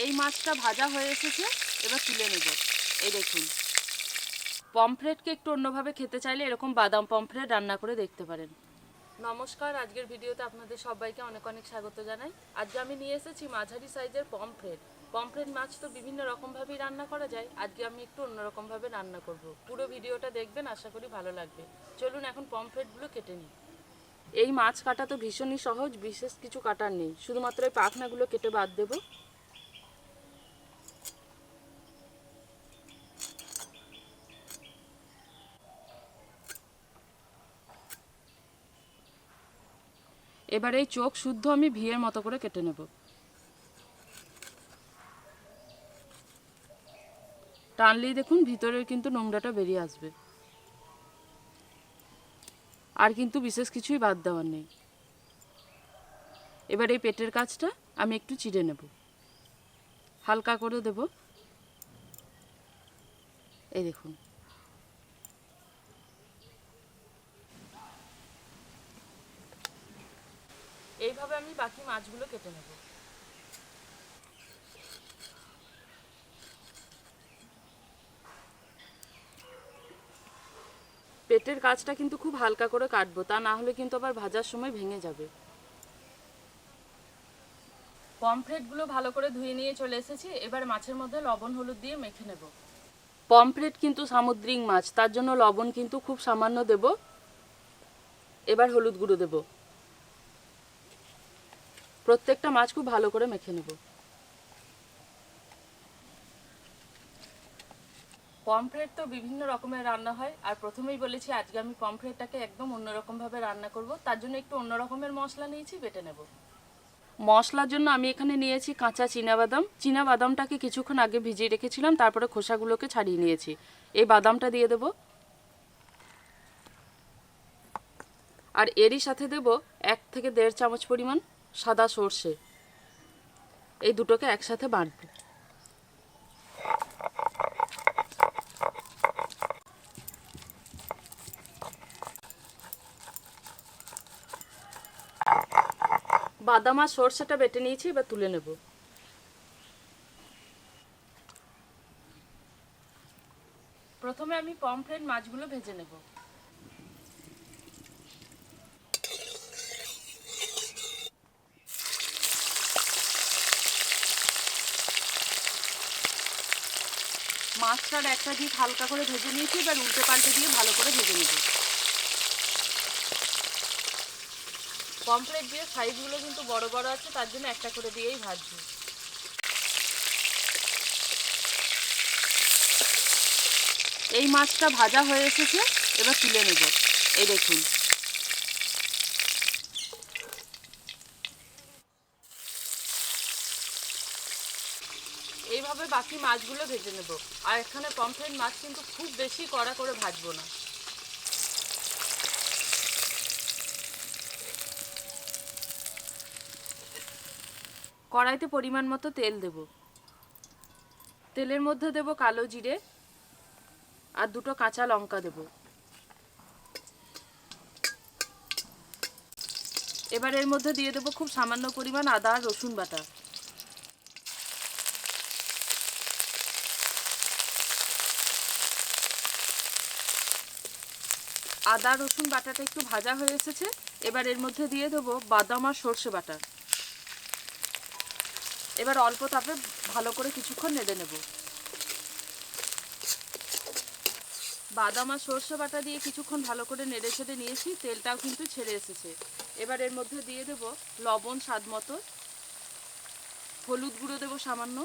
এই মাছটা ভাজা হয়ে এসেছে, এবার তুলে নেব। এই দেখুন, পমফ্রেটকে একটু অন্যভাবে খেতে চাইলে এরকম বাদাম পমফ্রেট রান্না করে দেখতে পারেন। নমস্কার, আজকের ভিডিওতে আপনাদের সবাইকে অনেক অনেক স্বাগত জানাই। আজকে আমি নিয়ে এসেছি মাঝারি সাইজের পমফ্রেট। পমফ্রেট মাছ তো বিভিন্ন রকমভাবেই রান্না করা যায়, আজকে আমি একটু অন্যরকমভাবে রান্না করব। পুরো ভিডিওটা দেখবেন, আশা করি ভালো লাগবে। চলুন এখন পমফ্রেটগুলো কেটে নিই। এই মাছ কাটা তো ভীষণই সহজ, বিশেষ কিছু কাটার নেই, শুধুমাত্র এই পাখনাগুলো কেটে বাদ দেবো। এবার এই চোখ শুদ্ধ আমি ভিয়ের মতো করে কেটে নেব। টানলেই দেখুন ভিতরের কিন্তু নোংরাটা বেরিয়ে আসবে, আর কিন্তু বিশেষ কিছুই বাদ দেওয়ার নেই। এবার এই পেটের কাছটা আমি একটু চিড়ে নেব, হালকা করে দেব। এই দেখুন, এইভাবে আমি বাকি মাছগুলো কেটে নেব। পেটের কাছটা কিন্তু খুব হালকা করে কাটবো, তা না হলে কিন্তু আবার ভাজার সময় ভেঙে যাবে। পমফ্রেটগুলো ভালো করে ধুয়ে নিয়ে চলে এসেছি। এবার মাছের মধ্যে লবণ হলুদ দিয়ে মেখে নেব। পমফ্রেট কিন্তু সামুদ্রিক মাছ, তার জন্য লবণ কিন্তু খুব সামান্য দেব। এবার হলুদ গুঁড়ো দেব। প্রত্যেকটা মাছ খুব ভালো করে মেখে নেব। পমফ্রেট তো বিভিন্ন রকমের রান্না হয়, আর প্রথমেই বলেছি আজকে আমি পমফ্রেটটাকে একদম অন্যরকমভাবে রান্না করব। তার জন্য একটু অন্য রকমের মশলা নিয়েছি, বেটে নেব। মশলার জন্য আমি এখানে নিয়েছি কাঁচা চীনাবাদাম। চীনাবাদামটাকে কিছুক্ষণ আগে ভিজিয়ে রেখেছিলাম, তারপরে খোসাগুলোকে ছাড়িয়ে নিয়েছি। এই বাদামটা দিয়ে দেব, আর এরই সাথে দেব 1 থেকে 1.5 চামচ পরিমাণ সাদা সর্ষে। এই দুটোকে একসাথে বাটব। বাদাম আর সর্ষেটা বেটে নিয়েছি, এবার তুলে নেব। প্রথমে আমি পমফ্রেট মাছগুলো ভেজে নেব। মাছটার একটা দিক হালকা করে ভেজে নিয়েছি, এবার উল্টে পাল্টে দিয়ে ভালো করে ভেজে নেব। পমফ্রেট দিয়ে সাইজগুলো কিন্তু বড় বড় আছে, তার জন্য একটা করে দিয়েই ভাজছি। এই মাছটা ভাজা হয়ে এসেছে, এবার তুলে নেব। এই দেখুন, এইভাবে বাকি মাছগুলো ভেজে নেব। আর এখানে পমফ্রেট মাছ কিন্তু খুব বেশি কড়া করে ভাজবো না। কড়াইতে পরিমাণ মতো তেল দেব। তেলের মধ্যে দেব কালো জিরে আর 2টো কাঁচা লঙ্কা দেব। এবার এর মধ্যে দিয়ে দেব খুব সামান্য পরিমাণ আদা আর রসুন বাটা। আদা রসুন বাটাটা একটু ভাজা হয়ে এসেছে, এবার এর মধ্যে দিয়ে দেব বাদাম আর সর্ষে বাটা। এবার অল্প তাপে ভালো করে কিছুক্ষণ নেড়ে নেব। বাদাম আর সর্ষে বাটা দিয়ে কিছুক্ষণ ভালো করে নেড়ে ছেড়ে নিয়েছি, তেলটাও কিন্তু ছেড়ে এসেছে। এবার এর মধ্যে দিয়ে দেব লবণ স্বাদ মতো, হলুদ গুঁড়ো দেব সামান্য,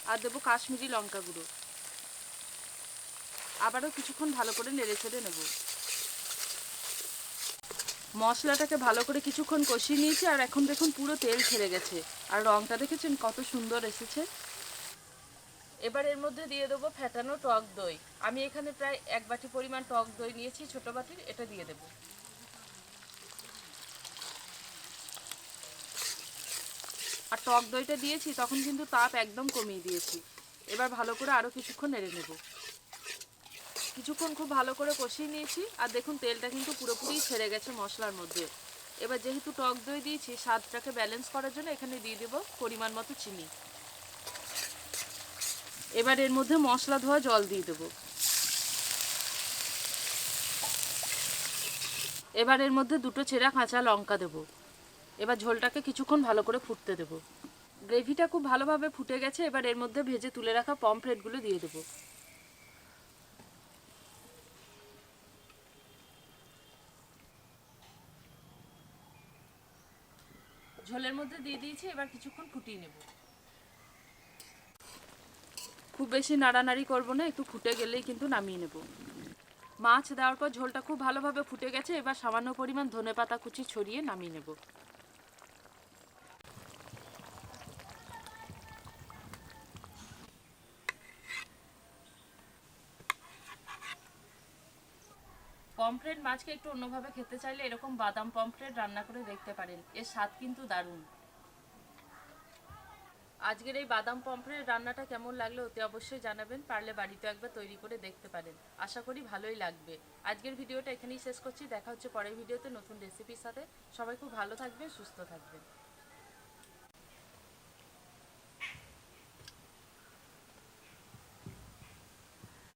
আর দেবো কাশ্মীরি লঙ্কা গুঁড়ো। আবারও কিছুক্ষণ ভালো করে নেড়ে ছেড়ে নেব। মশলাটাকে ভালো করে কিছুক্ষণ কষিয়ে নিয়েছি, আর এখন দেখুন পুরো তেল ছেড়ে গেছে, আর রঙটা দেখেছেন কত সুন্দর এসেছে। এবার এর মধ্যে দিয়ে দেবো ফেটানো টক দই। আমি এখানে প্রায় 1 বাটি পরিমাণ টক দই নিয়েছি, ছোট বাটির, এটা দিয়ে দেব। আর টক দইটা দিয়েছি তখন কিন্তু তাপ একদম কমিয়ে দিয়েছি। এবার ভালো করে আরও কিছুক্ষণ নেড়ে নেব। কিছুক্ষণ খুব ভালো করে কষিয়ে নিয়েছি, আর দেখুন তেলটা কিন্তু পুরোপুরি ছেড়ে গেছে মশলার মধ্যে। এবার যেহেতু টক দই দিয়েছি, স্বাদটাকে ব্যালেন্স করার জন্য এখানে দিয়ে দেব পরিমাণ মতো চিনি। এবার এর মধ্যে মশলা ধোয়া জল দিয়ে দেবো। এবার এর মধ্যে দুটো ছেঁড়া কাঁচা লঙ্কা দেব। এবার ঝোলটাকে কিছুক্ষণ ভালো করে ফুটতে দেব। গ্রেভিটা খুব ভালোভাবে ফুটে গেছে। এবার এর মধ্যে ভেজে তুলে রাখা পমফ্রেটগুলো দিয়ে দেব। ঝোলের মধ্যে দিয়ে দিয়েছি, এবার কিছুক্ষণ ফুটিয়ে নেব। খুব বেশি নাড়ানাড়ি করব না, একটু ফুটে গেলেই কিন্তু নামিয়ে নেব। মাছ দেওয়ার পর ঝোলটা খুব ভালোভাবে ফুটে গেছে। এবার সামান্য পরিমাণ ধনেপাতা কুচি ছড়িয়ে নামিয়ে নেব। পমফ্রেট মাছকে একটু অন্যভাবে খেতে চাইলে এরকম বাদাম পমফ্রেট রান্না করে দেখতে পারেন, এর স্বাদ কিন্তু দারুণ। আজকের এই বাদাম পমফ্রেট রান্নাটা কেমন লাগলো অতি অবশ্যই জানাবেন। পারলে বাড়িতে একবার তৈরি করে দেখতে পারেন, আশা করি ভালোই লাগবে। আজকের ভিডিওটা এখানেই শেষ করছি। দেখা হচ্ছে পরের ভিডিওতে নতুন রেসিপির সাথে। সবাই খুব ভালো থাকবেন, সুস্থ থাকবেন।